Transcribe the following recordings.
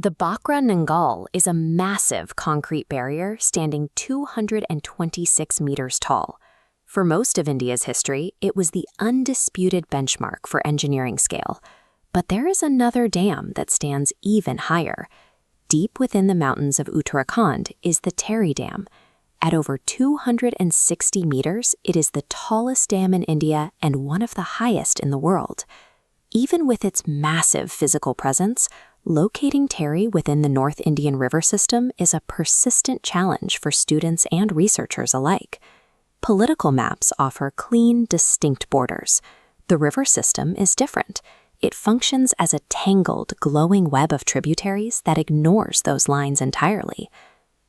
The Bhakra Nangal is a massive concrete barrier standing 226 meters tall. For most of India's history, it was the undisputed benchmark for engineering scale. But there is another dam that stands even higher. Deep within the mountains of Uttarakhand is the Tehri Dam. At over 260 meters, it is the tallest dam in India and one of the highest in the world. Even with its massive physical presence, locating Tehri within the North Indian river system is a persistent challenge for students and researchers alike. Political maps offer clean, distinct borders. The river system is different. It functions as a tangled, glowing web of tributaries that ignores those lines entirely.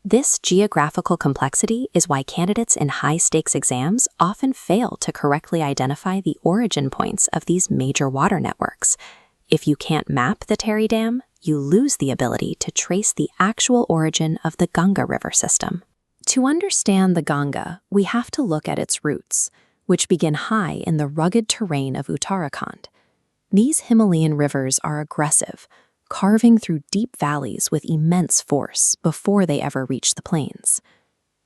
This geographical complexity is why candidates in high-stakes exams often fail to correctly identify the origin points of these major water networks. If you can't map the Tehri Dam, you lose the ability to trace the actual origin of the Ganga river system. To understand the Ganga, we have to look at its roots, which begin high in the rugged terrain of Uttarakhand. These Himalayan rivers are aggressive, carving through deep valleys with immense force before they ever reach the plains.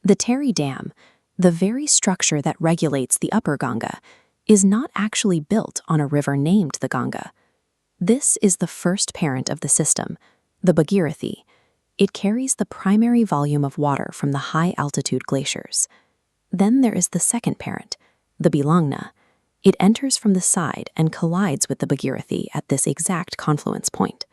The Tehri Dam, the very structure that regulates the upper Ganga, is not actually built on a river named the Ganga. This is the first parent of the system, the Bhagirathi. It carries the primary volume of water from the high-altitude glaciers. Then there is the second parent, the Bilangna. It enters from the side and collides with the Bhagirathi at this exact confluence point.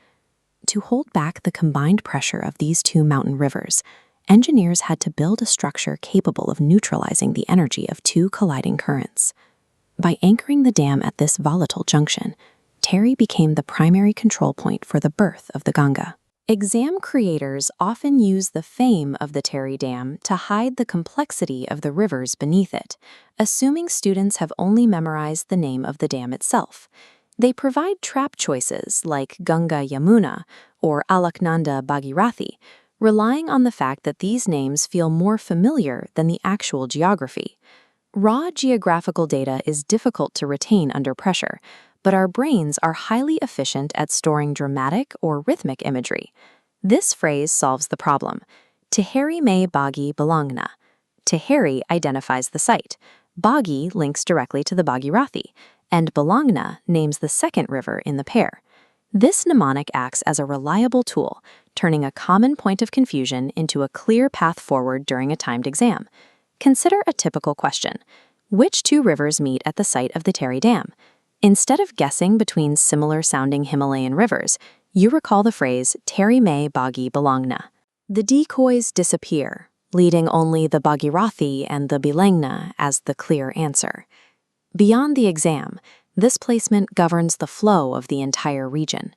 To hold back the combined pressure of these two mountain rivers, engineers had to build a structure capable of neutralizing the energy of two colliding currents. By anchoring the dam at this volatile junction, Tehri became the primary control point for the birth of the Ganga. Exam creators often use the fame of the Tehri Dam to hide the complexity of the rivers beneath it, assuming students have only memorized the name of the dam itself. They provide trap choices like Ganga Yamuna or Alaknanda Bhagirathi, relying on the fact that these names feel more familiar than the actual geography. Raw geographical data is difficult to retain under pressure, but our brains are highly efficient at storing dramatic or rhythmic imagery. This phrase solves the problem. Tehri mein Bagi Bilangna. Tehri identifies the site. Bagi links directly to the Bhagirathi, and Bilangna names the second river in the pair. This mnemonic acts as a reliable tool, turning a common point of confusion into a clear path forward during a timed exam. Consider a typical question. Which two rivers meet at the site of the Tehri Dam? Instead of guessing between similar-sounding Himalayan rivers, you recall the phrase Tehri mein Bagi Bilangna. The decoys disappear, leaving only the Bhagirathi and the Bilangna as the clear answer. Beyond the exam, this placement governs the flow of the entire region.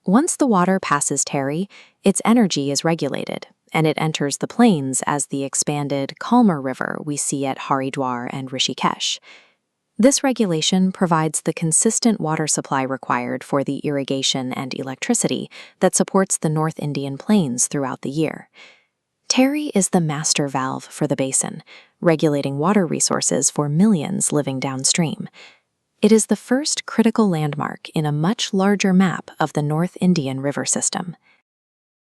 Once the water passes Tehri, its energy is regulated, and it enters the plains as the expanded, calmer river we see at Haridwar and Rishikesh. This regulation provides the consistent water supply required for the irrigation and electricity that supports the North Indian plains throughout the year. Tehri is the master valve for the basin, regulating water resources for millions living downstream. It is the first critical landmark in a much larger map of the North Indian river system.